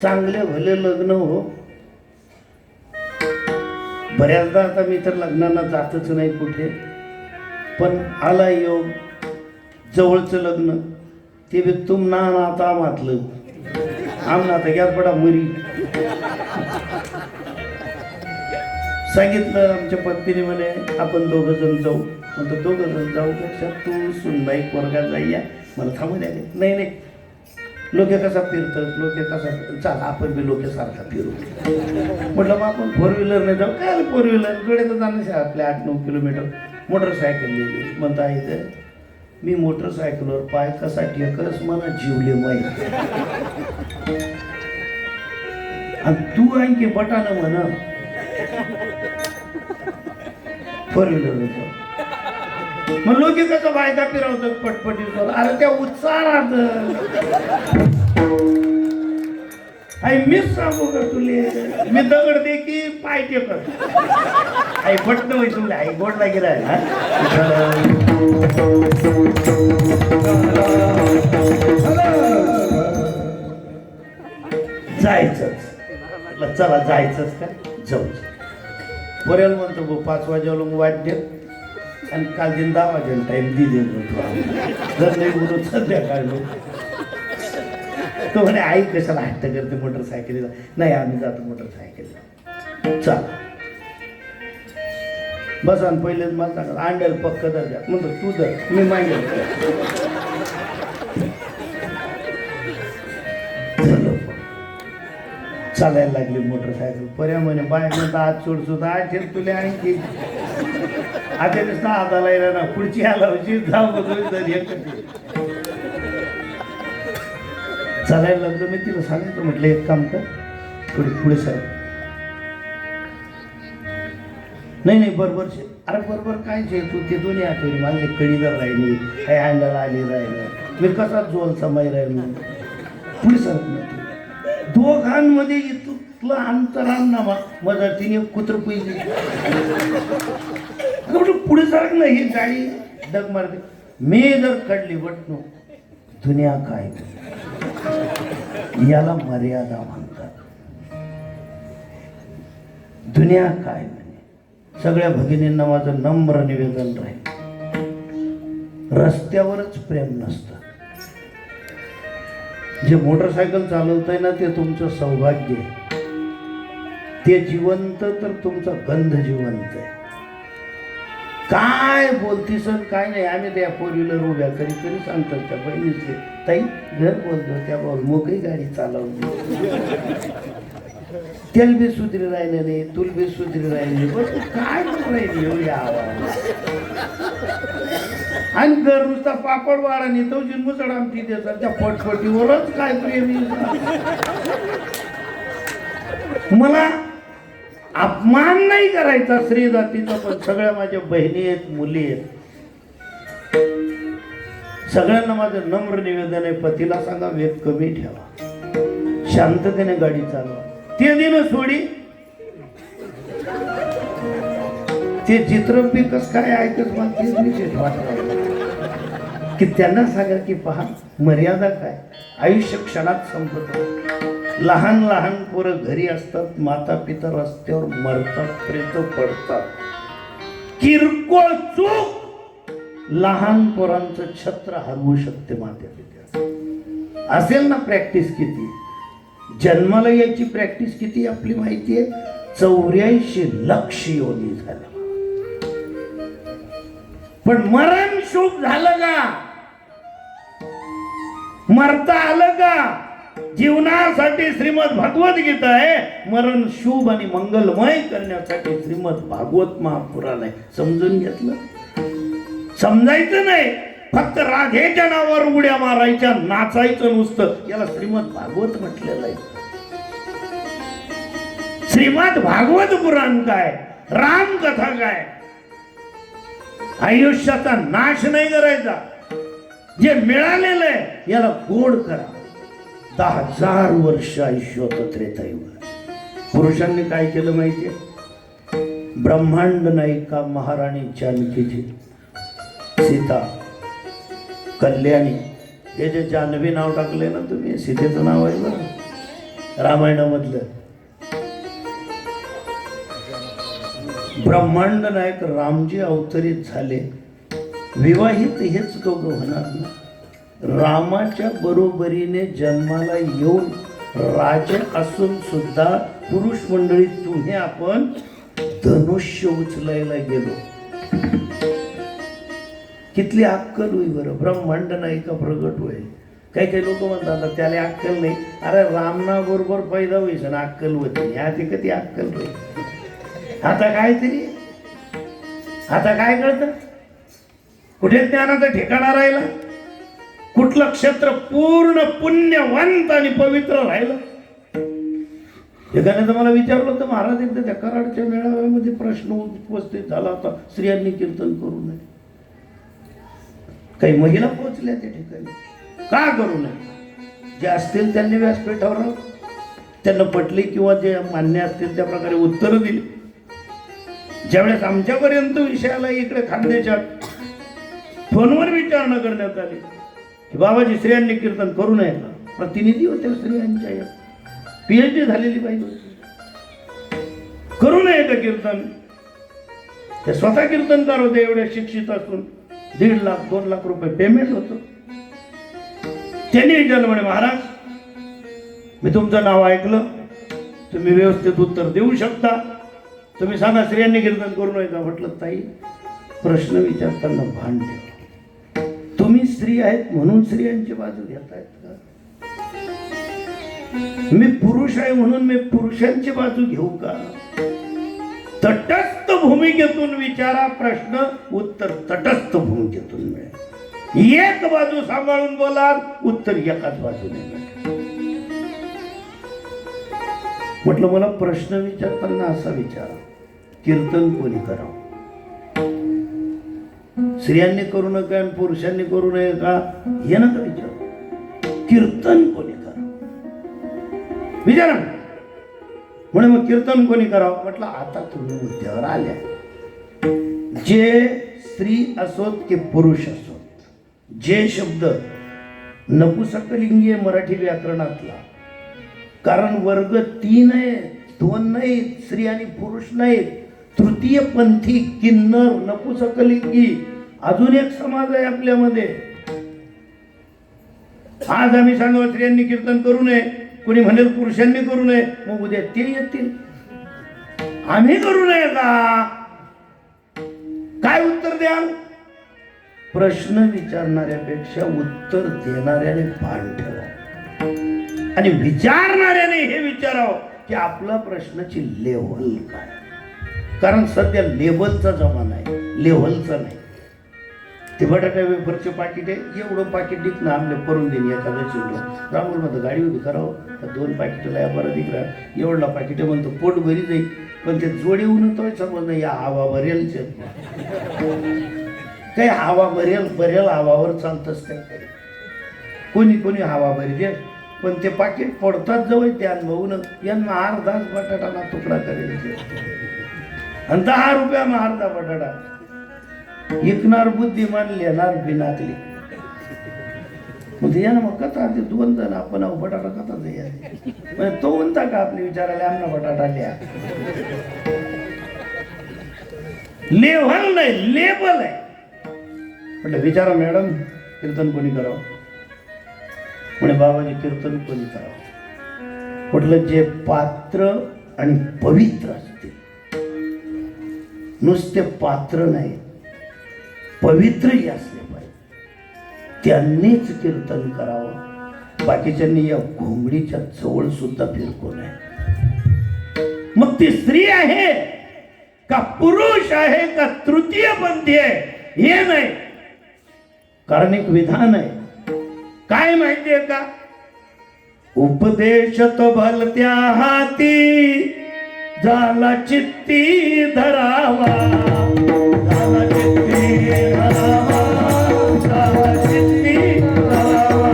चांगले भले लग्न हो. बऱ्याचदा आता मी तर लग्नाला जातच नाही कुठे, पण आला योग जवळचं लग्न ते बी तुम ना आता म्हटलं आमना आता घ्या पडा मरी. सांगितलं आमच्या पत्नीने म्हणे आपण दोघं जण जाऊ. म्हणतो दोघं जण जाऊ पेक्षा तू सुनबाई पोरगा जाईया. मला थांबू द्या. नाही नाही लोके कसा फिरतात लोके कसा चाल आपण बी लोकेसारखा फिरू. म्हटलं मग आपण फोर व्हीलरने जाऊ. काय फोर व्हीलर जोडे तर जाणं आपल्या 8-9 किलोमीटर. मोटरसायकल लिहिली म्हणता इथे मी मोटरसायकलवर पाय कसा टेकस मला जीवले माहीत. आणि तू आणखी बटानं म्हणा फोर व्हीलर जाऊ. मग लोक कसं बायका फिरवतात पटपटीवर. अरे त्या उत्साहात मीच सांगू का तुले मी दगड दे की पाय टेकत आई पटन होई तुला आई गोड लागी राह. जायचंच चला जायचंच का जाऊ. बरेल म्हणतो 5 वाजेला वाट दे आणि काल दिन 10 वाजेला टाईम दिले जर नाही बोलू संध्याकाळ तो म्हणे आई कशाला हट्ट करते मोटरसायकलीला. नाही आम्ही जातो मोटरसायकलीला. चल बस आणि पहिलेच मला सांगा अंड्याला पक्क दर्जा म्हणतो तू दर मी मागेल. चालायला लागली मोटरसायकल. पर्या म्हणे बाय म्हणता आज सोड सुद्धा आज तुला आणखी आता नुसता हाताला येणार ना पुढची आला जाऊ चालायला लागलो. मी तिला सांगितलं म्हटलं एक काम कर थोडी पुढे सर. नाही नाही बरोबर अरे बरोबर काय तू ते दोन्ही आठवणी मागले कळीदार राहिली काही अंडाला आली राहिलं मी कसा जोल समय राहिलो पुढे सर. दोघांमध्ये इथलं अंतरांना मदतीने कुत्र पुजली पुढे सरक ना ही गाडी डग मारते. मी जर कडली बटनो दुनिया काय याला मर्यादा म्हणतात. दुनिया काय म्हणे. सगळ्या भगिनींना माझं नम्र निवेदन राहील रस्त्यावरच प्रेम नसतं. जे मोटरसायकल चालवताय ना ते तुमचं सौभाग्य आहे. ते जिवंत तर तुमचा गंध जिवंत आहे. काय बोलतीस काय नाही. आम्ही त्या 4 व्हीलर उभ्या कधी कधी सांगतात त्या बहिणीचे ताई घर बोलतो त्या बोल मोकळी गाडी चालवली तेल बी सुधरी राहिले नाही तुल बी सुधरी राहिले बस काय राहिली एवढी आवाज. आणि घर नुसता पापड वाडा नेतो जिनमुसड आमची देतात त्या पटपटीवरच काय प्रेमी. मला अपमान नाही करायचा स्त्री जातीचा पण सगळ्या माझ्या बहिणी आहेत मुली आहेत. सगळ्यांना माझं नम्र निवेदन आहे पतीला सांगा वेग कमी ठेवा शांततेने गाडी चालवा. ते दिन सोडी ते चित्रपी कस काय ऐकत मला तेच विशेष वाटत की त्यांना सांगा की पहा मर्यादा काय. आयुष्य क्षणात संपत. लहान लहान पोरं घरी असतात माता पिता रस्त्यावर मरतात प्रेत पडतात. किरकोळ चूक लहान पोरांचं छत्र हरवू शकते माता पिता. असेल ना प्रॅक्टिस किती जन्माला याची प्रॅक्टिस किती आपली माहिती आहे. 84 लाख योनी झाल्या पण मरण शुभ झालं का मरता आलं का. जीवनासाठी श्रीमद भागवत गीता आहे. मरण शुभ आणि मंगलमय करण्यासाठी श्रीमद भागवत महापुराण आहे. समजून घेतलं. समजायचं नाही फक्त राधेच्या नावावर उड्या मारायच्या नाचायचं नुसतं याला श्रीमद भागवत म्हटलेलं आहे. श्रीमद भागवत पुराण काय राम कथा काय. आयुष्याचा नाश नाही करायचा. जे मिळालेलं आहे याला गोड करा. 10,000 वर्ष आयुष्य होतं त्रेतायुगात. पुरुषांनी काय केलं माहितीये. ब्रह्मांड नायिका महाराणी जानकीजी सीता कल्याणी हे जे जान्हवी नाव टाकले ना तुम्ही सीतेचं नाव आहे बरं रामायणामधलं ब्रह्मांड नायक रामजी अवतरित झाले. विवाहित हेच दोघं होणार ना. रामाच्या बरोबरीने जन्माला येऊन राजे असून सुद्धा पुरुष मंडळी तुम्ही आपण धनुष्य उचलायला गेलो. कितली अक्कल होई बरं. ब्रह्मांड नायिका प्रगट होईल. काही काही लोक म्हणतात त्याला अक्कल नाही. अरे रामना बरोबर पैदा होईस ना अक्कल होती. ह्या ते कधी अक्कल होईल. आता काहीतरी आता काय कळतं. कुठे ज्ञानाचा ठिकाणा राहिला. कुठलं क्षेत्र पूर्ण पुण्यवंत आणि पवित्र राहिलं. एकाने तर मला विचारलं होतं महाराज एकदा त्या कराडच्या मेळाव्यामध्ये प्रश्न उपस्थित झाला होता स्त्रियांनी कीर्तन करू नये. काही महिला पोहोचल्या त्या ठिकाणी. का करू नये. जे असतील त्यांनी व्यासपीठावर त्यांना पटली किंवा जे मान्य असतील त्या प्रकारे उत्तरं दिली. ज्यावेळेस आमच्यापर्यंत विषयाला इकडे खानदेशात फोनवर विचारणा करण्यात आली की बाबाजी स्त्रियांनी कीर्तन करू नये का. प्रतिनिधी होते स्त्रियांच्या PhD झालेली पाहिजे होती. करू नये का कीर्तन. ते स्वतः कीर्तनकार होते. एवढे शिक्षित असून 1.5 लाख 2 लाख रुपये पेमेंट होतं. त्यांनी विचारलं म्हणे महाराज मी तुमचं नाव ऐकलं. तुम्ही व्यवस्थित उत्तर देऊ शकता. तुम्ही सांगा स्त्रियांनी कीर्तन करू नये का. म्हटलं ताई प्रश्न विचारताना भान ठेवा. तुम्ही स्त्री आहेत म्हणून स्त्रियांची बाजू घेतायत का. मी पुरुष आहे म्हणून मी पुरुषांची बाजू घेऊ का. तटस्थ भूमिकेतून विचारा प्रश्न उत्तर तटस्थ भूमिकेतून मिळेल. एक बाजू सांभाळून बोला उत्तर एकाच बाजूने मिळेल. म्हटलं मला प्रश्न विचारताना असा विचारा कीर्तन कोणी करावं. स्त्रियांनी करू नका आणि पुरुषांनी करू नये का हे नका विचार. कीर्तन कोणी करावं विचारा. म्हणे मग कीर्तन कोणी करावं. म्हटलं आता तुम्ही मुद्द्यावर आल्या. जे स्त्री असोत की पुरुष असोत जे शब्द नपुसकलिंगी मराठी व्याकरणातला. कारण वर्ग 3 आहे 2 नाही. स्त्री आणि पुरुष नाहीत. तृतीय पंथी किन्नर नपुसकलिंगी अजून एक समाज आहे आपल्यामध्ये. आज आम्ही सांगावं स्त्रियांनी कीर्तन करू नये. कोणी म्हणेल पुरुषांनी करू नये. मग उद्या ते येतील आम्ही करू नये का. काय उत्तर द्याल. प्रश्न विचारणाऱ्यापेक्षा उत्तर देणाऱ्याने भान ठेवा आणि विचारणाऱ्याने हे विचारावं की आपला प्रश्नाची लेव्हल काय. कारण सध्या लेव्हलचा जमाना आहे लेव्हलचा नाही. ते बटाटा वेफरचे पाकिट आहे. एवढं पाकिट दिखणं आमले करून देईन एखादं चिडलं. रामूरमध्ये गाडी उभी करावं 2 पाकिटला या बरं दिकरा एवढला पाकिट म्हणतो पोट भरी जाईल. पण ते जोडीहून तो समज नाही या हवा भरेलच काही हवा भरेल हवावर चालतच काही. कोणी हवा भरी दे पण ते पाकिट पडतात जवळ ते अनुभवून यांना अर्धाच बटाटाला तुकडा करेल आणि 10 रुपया मग अर्धा बटाटा. विकणार बुद्धिमान लिहिणार बिनातली. म्हणजे यानं मग कथा ते 2 जण आपण बटाटा कथा म्हणजे तो म्हणता का आपले विचारायला आमना बटाटा लिहा. लेव्हल नाही लेबल आहे. म्हटलं विचारा मॅडम कीर्तन कोणी करावं. म्हणे बाबाजी कीर्तन कोणी करावं. म्हटलं जे पात्र आणि पवित्र असतील. नुसते पात्र नाही पवित्रही असले पाहिजे त्यांनीच कीर्तन करावं. बाकीच्यांनी या घोंगडीच्या जवळ सुद्धा फिरकू नये. मग ती स्त्री आहे का पुरुष आहे का तृतीय पंथी आहे हे नाही. कारण एक विधान आहे. काय माहितीये का. उपदेश तो भलत्या हाती झाला चित्ती धरावा. झाला चित्ती धरावा. झाला चित्ती धरावा.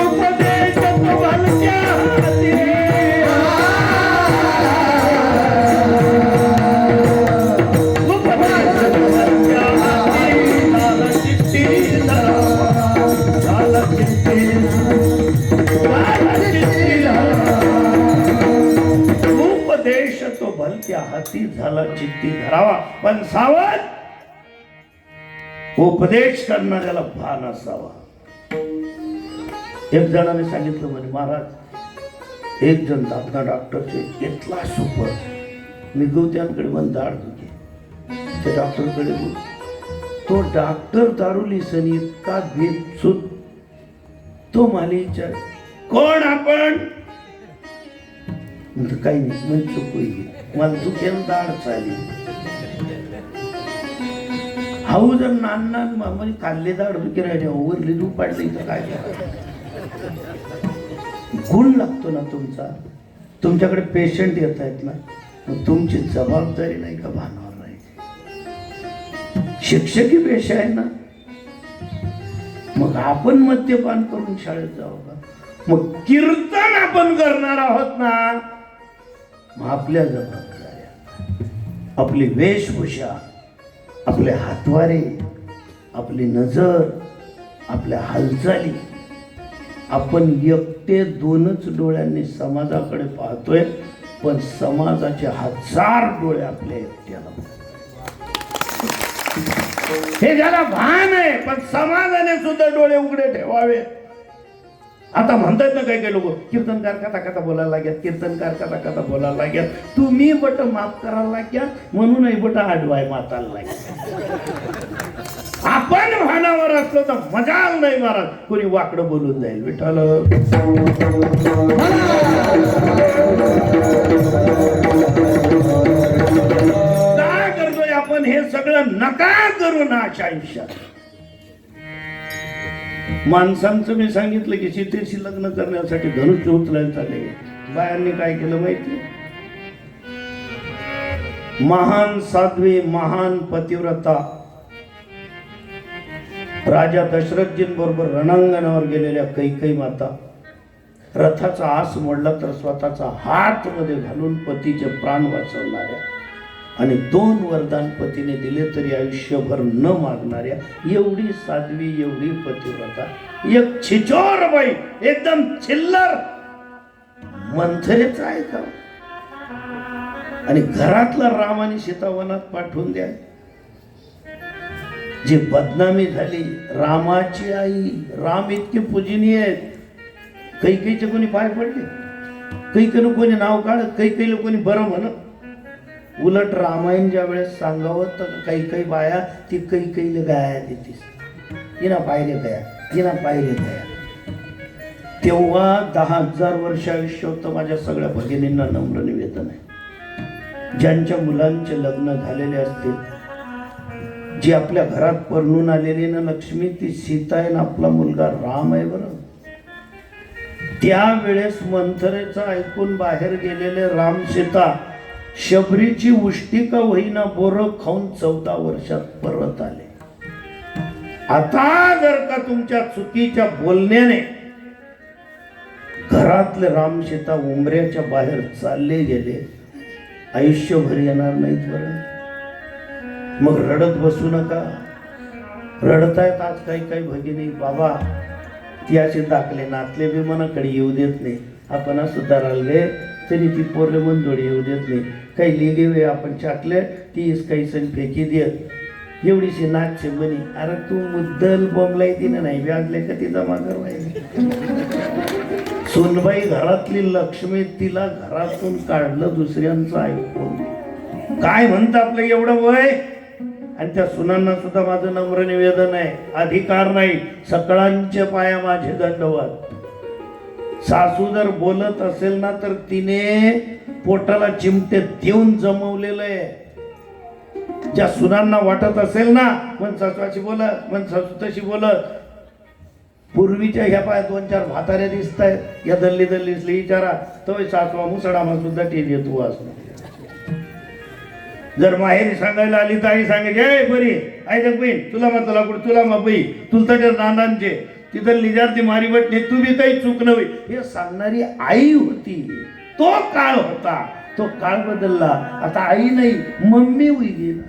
उपदेश तो भलत्या हाती अति झाला चित्ती धरावा, पण सावध उपदेश करणाऱ्याला भान असावा. एक जणाने सांगितलं म्हणे, महाराज एक जण दाखना डॉक्टरचे इतला सुपर मी गवत्यांकडे पण दाढ दुखे त्या डॉक्टरकडे गेलो. तो डॉक्टर दारुली सनी इतका बेचूत. तो मला विचार, कोण आपण? काही नाही म्हणजे चुक मला दुखेल दाढ चाली. हाऊ जर नाना म्हणजे खाल्ले दाढ दुखे राहिले ओवरली दूध पाडले तर काय गुण लागतो ना तुमचा. तुमच्याकडे पेशंट येत आहेत ना, मग तुमची जबाबदारी नाही का भानावर राहायची. शिक्षकी पेशा आहे ना, मग आपण मद्यपान करून शाळेत जाऊ का? मग कीर्तन आपण करणार आहोत ना, मग आपल्या जबाबदाऱ्या, आपली वेशभूषा, आपले हातवारे, आपली नजर, आपल्या हालचाली, आपण एकटे दोनच डोळ्यांनी समाजाकडे पाहतोय, पण समाजाचे 1000 डोळे आपल्या एकट्याला. हे ज्याला भान आहे, पण समाजाने सुद्धा डोळे उघडे ठेवावे. आता म्हणतात ना काही काही लोक, कीर्तनकार कथा कथा बोलायला लागतात, कीर्तनकार कथा कथा बोलायला लागतात. तुम्ही बट माफ करायला लागतात म्हणूनही बट आडवाय माताला लागतात. आपण भानावर असलो तर मजाल नाही महाराज, कोणी वाकडं बोलून जाईल. विठ्ठल काय करतोय आपण हे सगळं नका करू ना अशा आयुष्यात. माणसांचं मी सांगितलं की सीतेशी लग्न करण्यासाठी धनुष्य उचलायला चालले. बायांनी काय केलं माहिती? महान साध्वी, महान पतिव्रता राजा दशरथजींबरोबर रणांगणावर गेलेल्या कैकेयी माता रथाचा आस मोडला तर स्वतःचा हात मध्ये घालून पतीचे प्राण वाचवणाऱ्या आणि 2 वरदान पतीने दिले तरी आयुष्यभर न मागणाऱ्या एवढी साध्वी, एवढी पतिव्रता, एक छिचोर बाई, एकदम चिल्लर मंथरेच आहे का? आणि घरातला राम आणि सीता वनात पाठवून द्या. जी बदनामी झाली रामाची आई. राम इतके पूजनीय आहेत, कैकेयीचे कोणी पाय पडले, कैकेयीनं कोणी नाव काढत, कैकेयीला कोणी बरं म्हणत. उलट रामायण ज्या वेळेस सांगावं तर काही बाया ती कैकेयीला गाया देतीस, हिना पायरे गया, हिना पायरे गया. तेव्हा 10,000 वर्ष आयुष्य होतं. माझ्या सगळ्या भगिनींना नम्र निवेदन आहे, ज्यांच्या मुलांचे लग्न झालेले असतील, जी आपल्या घरात परणून आलेली ना लक्ष्मी ती सीता आहे ना आपला मुलगा राम आहे. बरं त्यावेळेस मंथरेचा ऐकून बाहेर गेलेले राम सीता शबरीची उष्टिका होईना बोरं खाऊन 14 वर्षात परत आले. आता जर का तुमच्या चुकीच्या बोलण्याने घरातले राम सीता उमऱ्याच्या बाहेर चालले गेले, आयुष्यभर येणार नाहीत. बरं मग रडत बसू नका. रडतायत आज काही भगिनी, बाबा ती असे दाखले नातले बी मनाकडे येऊ देत नाही. आपण सुद्धा राहिले तरी ती पोरले मंदोडी येऊ देत नाही. काही लिहिले वे आपण चाकले तीच काही सण फेकी देत. एवढीशी नाचचे म्हणी, अरे तू मुद्दल बोंबलाई दिनं नाही व्याजले का ती जमा करवायची. सोनबाई घरातली लक्ष्मी, तिला घरातून काढलं दुसऱ्यांचं ऐकून. काय म्हणतं आपलं एवढं वय. आणि त्या सुनांना सुद्धा माझं नम्र निवेदन आहे, अधिकार नाही, सकळांच्या पाया माझे दंडवत. सासू जर बोलत असेल ना तर तिने पोटाला चिमटे देऊन जमवलेलं आहे. ज्या सुनांना वाटत असेल ना मन सासूची बोलत, मन सासू तशी बोलत. पूर्वीच्या ह्या पाया 2-4 म्हाताऱ्या दिसत आहेत, या दल्ली दल्लीसली विचारा तो सासवा मुसडामा सुद्धा टेल येतो असं. जर माहेरी सांगायला आली तर आई सांगायची, ए बरी आई जग बहीण तुला मा तुला कुठं तुला मा बाई तुलता नानांचे तिथं लिजारती मारी बटणे तू बी काही चूक नव्हे हे सांगणारी आई होती. तो काळ होता, तो काळ बदलला. आता आई नाही, मम्मी होईल.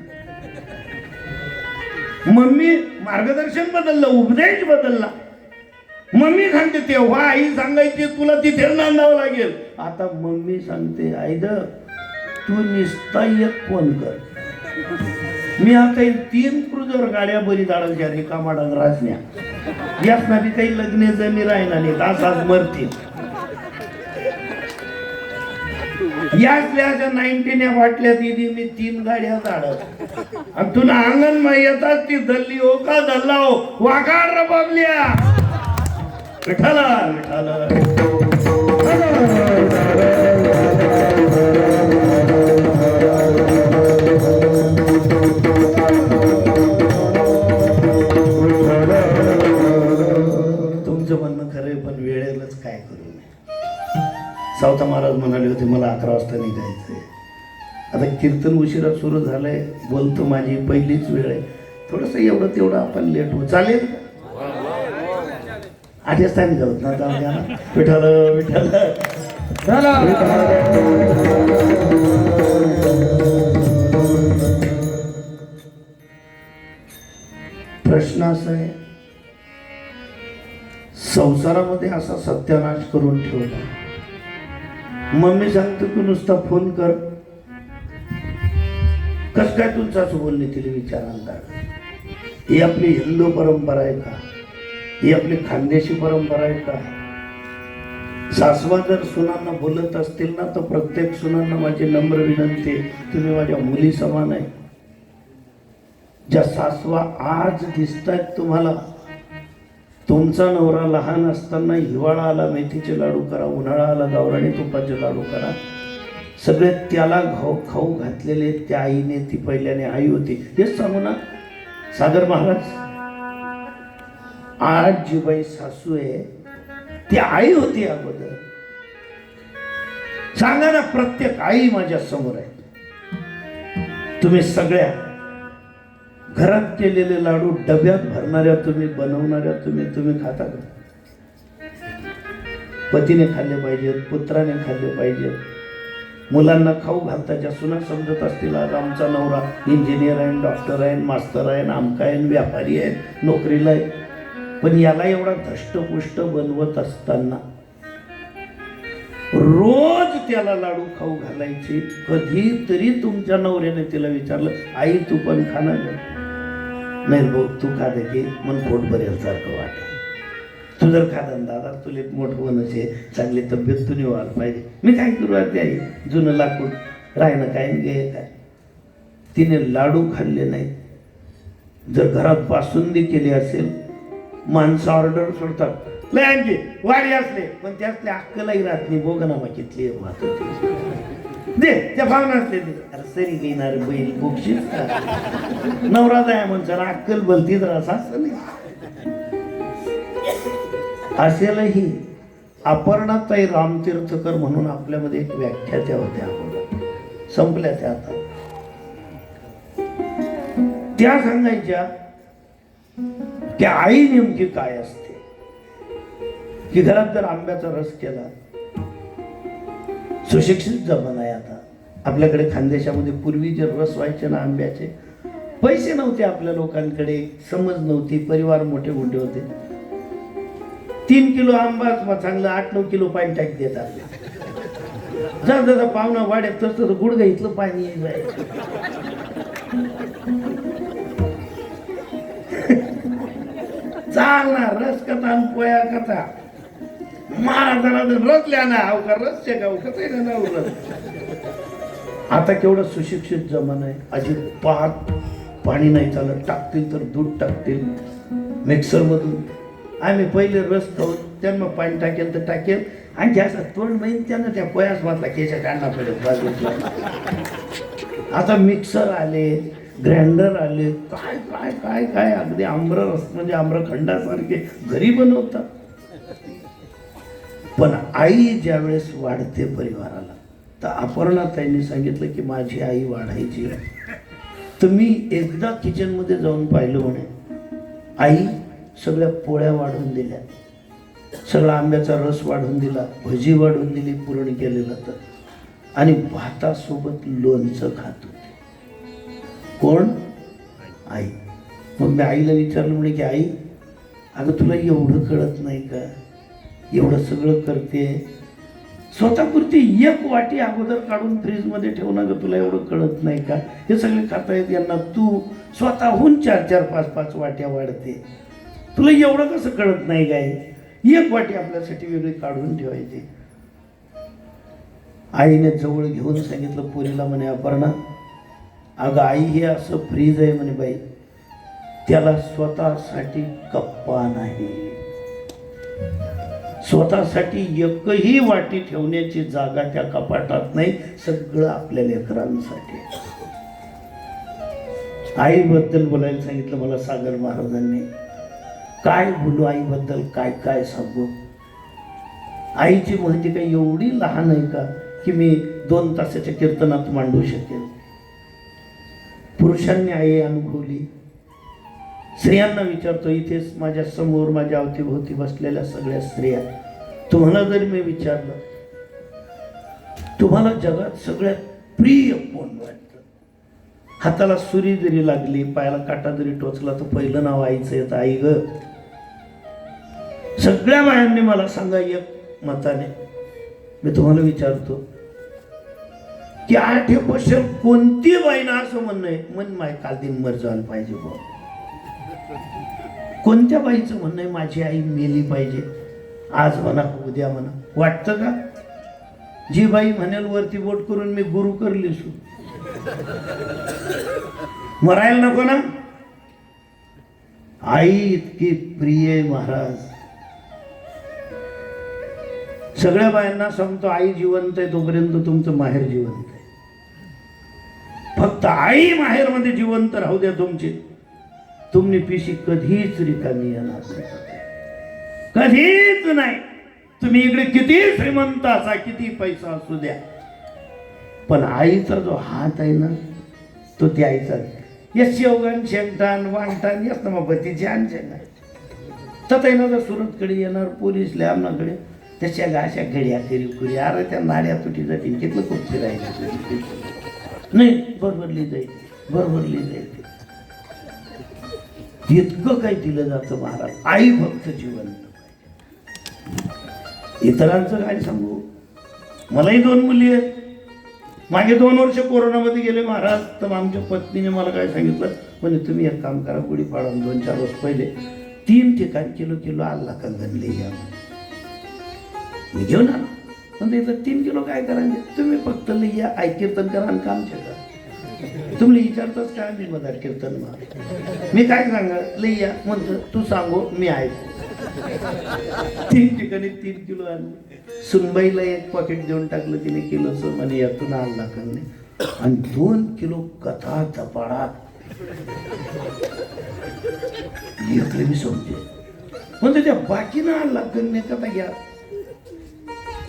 मम्मी मार्गदर्शन बदललं, उपदेश बदलला. मम्मी सांगते तेव्हा आई सांगायची तुला तिथे नांदावं लागेल. आता मम्मी सांगते आई द तू निस्ता एक फोन कर. मी आता 3 क्रुझर गाड्या बरी दाडाच्या रिकामा डांगराजण्या याच नाही काही लग्न जमी राहिना नाही तासाच मरतील. याच 90 वाटल्या दिदी मी 3 गाड्या दाडत आणि तुला अंगण मा येतात ती दल्ली हो का दल्ला हो वागाड रबाबल्या विठाला विठाला. तुमचं म्हणणं खरंय पण वेळेलाच काय करू नये. सावता महाराज म्हणाले होते मला 11 वाजता निघायचंय. आता कीर्तन उशिरा सुरू झालंय बोलतो माझी पहिलीच वेळ आहे. थोडस एवढं तेवढं आपण लेट होऊ चालेल. आधीच टाइम जाऊत ना जाऊ द्या ना. विठाल विठाल. प्रश्न असा आहे संसारामध्ये असा सत्यानाश करून ठेवला. मम्मी सांगतो तू नुसता फोन कर. कस काय तुमचा असं बोलणे तिला विचारायला. ही आपली हिंदू परंपरा आहे का? ही आपली खानदेशी परंपरा आहे का? सासवा जर सुनांना बोलत असतील ना तर प्रत्येक सुनांना माझी नम्र विनंती तुम्ही माझ्या मुली समान आहे. ज्या सासवा आज दिसतायत तुम्हाला तुमचा नवरा लहान असताना हिवाळा आला मेथीचे लाडू करा, उन्हाळा आला गावराणी तुपाचे लाडू करा. सगळे त्याला खाऊ घातलेले त्या आईने ती पहिल्याने आई होती. हेच सांगू ना सागर महाराज. आज जी बाई सासू आहे ती आई होती अगोदर. सांगा ना प्रत्येक आई माझ्या समोर आहे. तुम्ही सगळ्या घरात केलेले लाडू डब्यात भरणाऱ्या तुम्ही बनवणाऱ्या तुम्ही खाता का? पतीने खाल्ले पाहिजेत, पुत्राने खाल्ले पाहिजेत. मुलांना खाऊ घालता ज्या सुना समजत असतील आज आमचा नवरा इंजिनियर आहे, डॉक्टर आहे, मास्तर आहे, आमका आहे, व्यापारी आहे, नोकरीला आहे. पण याला एवढा धष्टपुष्ट बनवत असताना रोज त्याला लाडू खाऊ घालायचे. कधीतरी तुमच्या नवऱ्याने तिला विचारलं आई तू पण खाणार नाही भाऊ तू खा दे की मन पोट भरेल सारखं वाटत. तू जर खादा दादा तुला मोठं होणं चांगली तब्येत तुने व्हायला पाहिजे. मी काय करू ते आई जुनं लाकूड राहिनं काय गे काय. तिने लाडू खाल्ले नाही. जर घरात बासुंदी केली असेल माणसं ऑर्डर सोडतात लय आणखी वाडी असले पण त्यातल्या अक्कलही राहत नाही. बोगना कितली वाहत दे त्या भावना असले दे. अरे सरी घेणार बैल बोगशीच नवरा जाय म्हणणार अक्कल भलतीच राहा असं नाही. असेलही अपर्णाताई रामतीर्थकर म्हणून आपल्यामध्ये एक व्याख्यात्या होत्या संपल्या त्या आता. त्या सांगायच्या की आई नेमकी काय असते. की घरात जर आंब्याचा रस केला सुशिक्षित जमाना आहे आता आपल्याकडे खानदेशामध्ये. पूर्वी जे रस व्हायचे ना आंब्याचे पैसे नव्हते आपल्या लोकांकडे, समज नव्हती, परिवार मोठे मोठे होते. 3 किलो आंबा चांगलं 8-9 किलो पाणी टाक देत आपल्या. जर जसं पाहुणा वाढत तसं गुडघा इथलं पाणी जायचं. चालणार रस कथा आणि पोया कथा महाराजांना रस लिहा अवका रस शेगाव कसं ना रस. आता केवढं सुशिक्षित जमाना आहे. अजिबात पाणी नाही चालत. टाकतील तर दूध टाकतील मिक्सर मधून. आम्ही पहिले रस खाऊ त्यांना पाणी टाकेल तर टाकेल आणि ज्याचा तोंड माहीत त्यांना त्या पोयास मातला केच्या काढणा पडेल बाजूला. आता मिक्सर आले, ग्राइंडर आले, काय काय काय काय अगदी आम्ररस म्हणजे आम्रखंडासारखे घरी बनवतात. पण आई ज्या वेळेस वाढते परिवाराला तर अपर्णाताईंनी सांगितलं की माझी आई वाढायची. तर मी एकदा किचन मध्ये जाऊन पाहिलं म्हणे. आई सगळ्या पोळ्या वाढून दिल्या, सगळा आंब्याचा रस वाढून दिला, भजी वाढून दिली पुरण केलेलं तर, आणि भातासोबत लोणचं खात होते. कोण? आई. मग मी आईला विचारलं म्हणे की आई अगं तुला एवढं कळत नाही का, एवढं सगळं करते, स्वतःपुरती एक वाटी अगोदर काढून फ्रीजमध्ये ठेवणं ग तुला एवढं कळत नाही का? हे सगळे खाता येत यांना, तू स्वतःहून 4-4, 5-5 वाट्या वाढते. तुला एवढं कसं कळत नाही काय? एक वाटी आपल्यासाठी वेगळी काढून ठेवायची. आईने जवळ घेऊन सांगितलं पोरीला, म्हणे अपर्णा, अगं आई हे असं फ्रीज आहे म्हणे बाई, त्याला स्वतःसाठी कप्पा नाही, स्वतःसाठी एकही वाटी ठेवण्याची जागा त्या कपाटात नाही, सगळं आपल्या लेकरांसाठी. आईबद्दल बोलायला सांगितलं मला सागर महाराजांनी. काय बोलू आईबद्दल, काय काय सांगू? आईची माहिती काही एवढी लहान आहे का की मी 2 तासाच्या कीर्तनात मांडू शकेल? पुरुषांनी आई अनुभवली. स्त्रियांना विचारतो, इथेच माझ्या समोर माझ्या अवतीभोवती बसलेल्या सगळ्या स्त्रिया, तुम्हाला जर मी विचारलं तुम्हाला जगात सगळ्यात प्रिय कोण वाटतं? हाताला सुरी जरी लागली, पायाला काटा जरी टोचला, तर पहिलं नाव आईचं येतं, आई ग. सगळ्या बायांनी मला सांगा एक मताने. मी तुम्हाला विचारतो की 8 वर्ष कोणती बाईना असं म्हणणं आहे, मन माय काल दिन मर जायला पाहिजे बा? कोणत्या बाईचं म्हणणं आहे माझी आई मेली पाहिजे? आज म्हणा उद्या म्हणा, वाटतं का? जी बाई म्हणेल वरती बोट करून मी गुरु करली सु, मरायला नको ना? आई इतकी प्रिय महाराज. सगळ्या बायांना सांगतो, आई जिवंत आहे तोपर्यंत तुमचं माहेर जिवंत आहे. फक्त आई माहेर मध्ये जिवंत राहू द्या तुमची, तुमची पिशी कधीच रिकामी येणार नाही, कधीच नाही. तुम्ही इकडे किती श्रीमंत असा, किती पैसा असू द्या, पण आईचा जो हात आहे ना, तो त्या आईचा. यश शेवगण शेंगटान वांगटान यस ना मग तिची आणशेंगा तर येणार सुरतकडे येणार पोलीस लॅबनाकडे, त्याच्या गाशा घड्या करी अरे त्या नाड्या तुटी जातील, कितलं खूप फिरायचं नाही, बरोबरली जाईल, बरोबरली जाईल. इतकं काही दिलं जातं महाराज. आई भक्त जिवंत. इतरांचं काय सांगू? मलाही 2 मुली आहेत. मागे 2 वर्ष कोरोनामध्ये गेले महाराज, तर आमच्या पत्नीने मला काय सांगितलं, म्हणजे तुम्ही एक काम करा, गुढीपाडा 2-4 वर्ष पहिले 3 ठिकाण किलो आल्ला कंगन लिहा. मी घेऊन आलो. पण इथं 3 किलो काय करायचे? तुम्ही फक्त लिहा, आई कीर्तन करा आणि काम करा. तुम्ही विचारताच काय मी मधार कीर्तन मी काय सांगा लिहा म्हणतो, तू सांगो मी ऐकू. 3 ठिकाणी 3 किलो आणले. सुनबाईला 1 पॉकेट देऊन टाकलं तिने किलोचं, म्हणे यातून आणला करणे, आणि 2 किलो कथा चपाडात घेतले. मी समजे म्हणतो त्या बाकीनं आणला करणे कथा घ्या,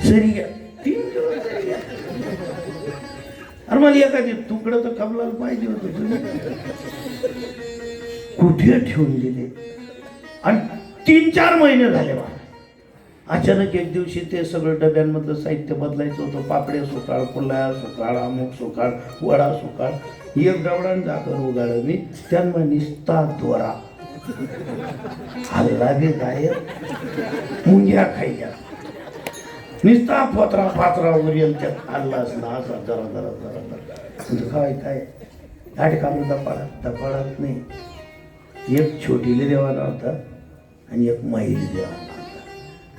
सरी घ्या, 3 किलो सरी घ्या. अरे मला एखादी तुकडं तर कमलाला पाहिजे होतं, तुम्ही कुठे ठेवून दिले? आणि 3-4 महिने झाले मला. अचानक एक दिवशी ते सगळं डब्यांमधलं साहित्य बदलायचं होतं. पापड्या सुकाळ, पुलाया सुकाळ, अमुक सुकाळ, वडा सुकाळ. एक डवडान जाकर उगाळ मी, त्यांना निस्ता द्वारा हल्ला बी गायब, मुंग्या खायच्या, निस्ता फोत्रा पात्रावर येईल त्यात हल्ला असला असा जरा जरा जरा जरा. काय काय गाडी कामं दपाडात नाही. एक छोटीले देवाना होता आणि एक महिला देवाना होता.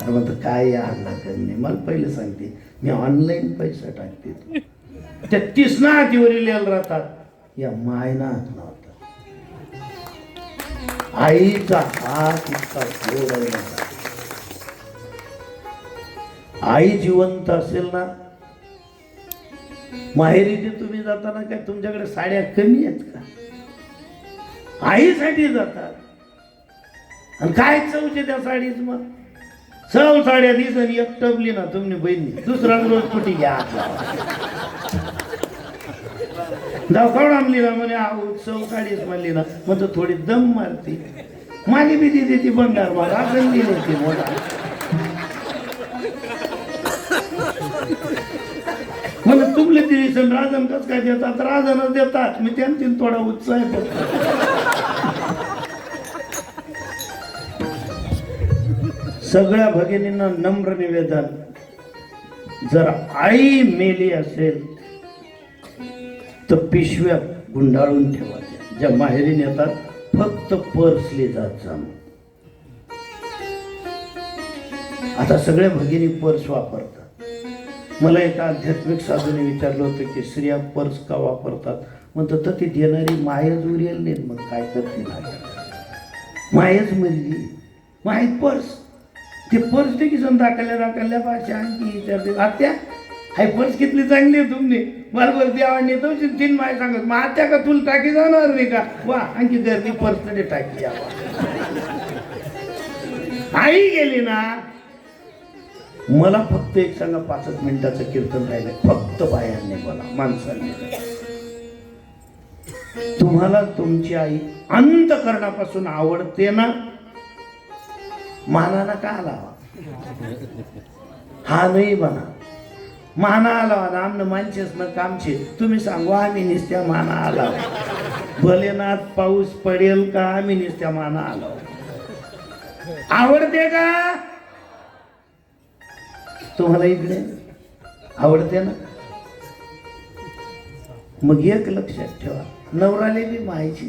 अरे म्हणतो काय या हल्ला करणे? मला पहिले सांगते, मी ऑनलाईन पैसा टाकते, त्या 30 ना हातीवर राहतात, या मायना हात नव्हता. आईचा हात इतका गोड आहे. आई जिवंत असेल ना, माहेरी जे तुम्ही जाताना काय तुमच्याकडे साड्या कमी आहेत का? आईसाठी जातात. आणि काय चवचे त्या साडीच? मग 6 साड्या दिसली, एक टबली ना तुम्ही बहिणी, दुसरा रोज कुठे घ्या दाखवून आणली ना, म्हणे आहो 6 साडीच म्हणली ना, मग थोडी दम मारते. माझी बी दिली ती बंगार मला असं दिली ती मोठा. मला तुमले दिली सण राजन कस काय देतात? राजनच देतात. मी त्यांची थोडा उत्साह सगळ्या भगिनींना नम्र निवेदन, जर आई मेली असेल तर पिशव्या गुंडाळून ठेवायच्या, ज्या माहेरी नेतात फक्त पर्सली जात जा. आता सगळ्या भगिनी पर्स वापरतात. मला एका आध्यात्मिक साधूने विचारलं होतं की स्त्रिया पर्स का वापरतात. म्हणतात तर ती देणारी मायच उरेल नाही, मग काय करते ना, मायच मरली, माय पर्स. ते पर्स ते की जण दाखवल्या पाहिजे. आणखी विचारते आत्या हाय पर्स कितली चांगली आहे तुमने, बरोबर ती आवडली तो तीन माय सांगत, मग आत्या का तुला टाकी जाणार नाही का. वा आणखी गर्दी पर्स मध्ये टाकी आई गेली ना. मला फक्त एक सांगा, 5 मिनिटाचं कीर्तन राहिलंय, फक्त बायांनी बोला, माणसांनी. तुम्हाला तुमची आई अंतःकरणापासून आवडते ना, मानाला का लावा, हा नाही बना. माना आला आमनं मानचेच ना कामचे. तुम्ही सांगू आम्ही निस्त्या माना आला, भलेनाथ पाऊस पडेल का आम्ही निस्त्या माना आला. आवडते का तुम्हाला इकडे, आवडते ना. मग एक लक्षात ठेवा, नवराले बी मायची.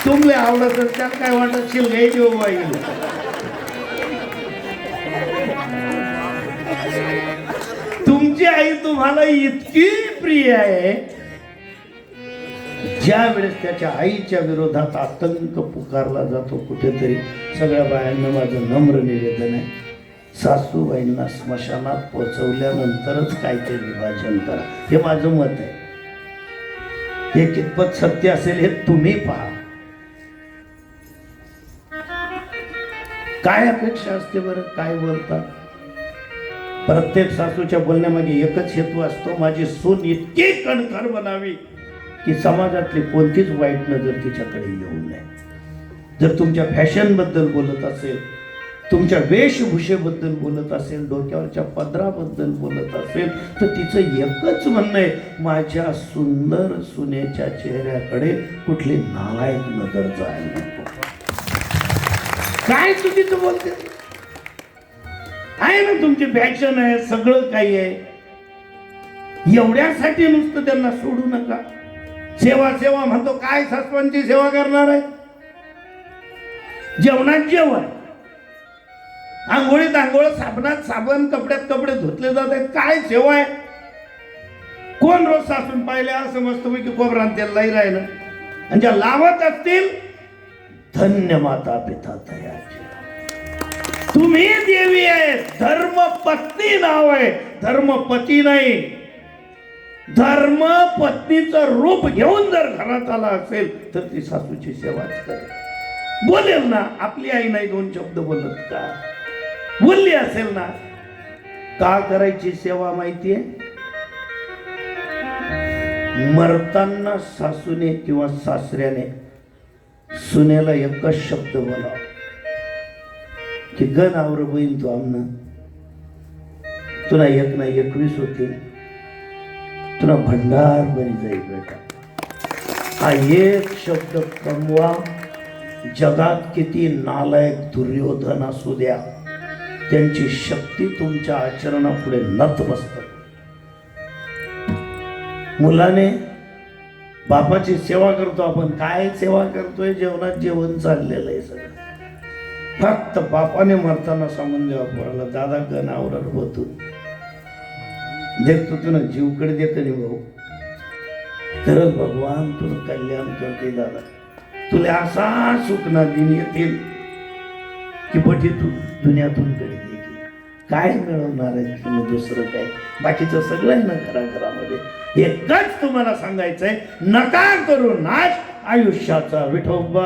तुमले आवडत त्यात काय वाटत शिल गाई देऊ बाई. तुमची आई तुम्हाला इतकी प्रिय आहे, ज्या वेळेस त्याच्या आईच्या विरोधात आतंक पुकारला जातो कुठेतरी, सगळ्या बायांना माझं नम्र निवेदन आहे, सासूबाईंना स्मशानात पोहोचवल्यानंतरच काहीतरी विभाजन करा. हे माझं मत आहे. हे कितपत सत्य असेल हे तुम्ही पहा. काय अपेक्षा असते बरं, काय बोलतात. प्रत्येक सासूच्या बोलण्यामागे एकच हेतू असतो, माझी सून इतकी कणखर बनावी की समाजातली कोणतीच वाईट नजर तिच्याकडे येऊ नये. जर तुमच्या फॅशन बद्दल बोलत असेल, तुमच्या वेशभूषेबद्दल बोलत असेल, डोक्यावरच्या पदराबद्दल बोलत असेल, तर तिचं एकच म्हणणं आहे, माझ्या सुंदर सुनेच्या चेहऱ्याकडे कुठली नालायक नजर जायला नको. काय चुकीचं बोलते आहे ना, तुमची फॅशन आहे, सगळं काही आहे. एवढ्यासाठी नुसतं त्यांना सोडू नका. सेवा सेवा म्हणतो, काय सासवांची सेवा करणार आहे. जेवणात जेवण, आंघोळीत आंघोळ, साबणात साबण, कपड्यात कपडे धुतले जात आहेत. काय सेवा आहे. कोण रोज सासून पाहिले असं मस्तपैकी कोबरान तेल लाई राहिलं. आणि ज्या लावत असतील, धन्य माता पिता तयाची. तुम्ही देवी आहे. धर्मपत्नी नाव आहे, धर्मपती नाही. धर्मपत्नीचं रूप घेऊन जर घरात आला असेल तर ती सासूची सेवाच करेल. बोलेल ना, आपली आई नाही 2 शब्द बोलत का, बोलली असेल ना. का करायची सेवा माहितीये, मरताना सासूने किंवा सासऱ्याने सुनेला एकच शब्द बोला की गण आवर बहीण तू आमना, तुला 1 ना 21 होतील, तुला भंडार बरी जाईल बेटा. हा एक शब्द कमवा. जगात किती नालायक दुर्योधन असू द्या, त्यांची शक्ती तुमच्या आचरणापुढे नतमस्तक. मुलाने बापाची सेवा करतो आपण, काय सेवा करतोय, जेवणात जेवण चाललेलं आहे सगळं. फक्त बापाने मरताना सांगून द्यावा पोराला, दादा गणावर होतो देखतो तुला जीवकडे देत नाही भाऊ, खरंच भगवान तुला कल्याण करते दादा, तुला असा सुखना दिन येतील की बटी तू दुनियातून कडे देखील काय मिळवणार आहे तुम्ही दुसरं काय. बाकीचं सगळं आहे ना घराघरामध्ये. एकच तुम्हाला सांगायचंय, नका करू नाश आयुष्याचा. विठोबा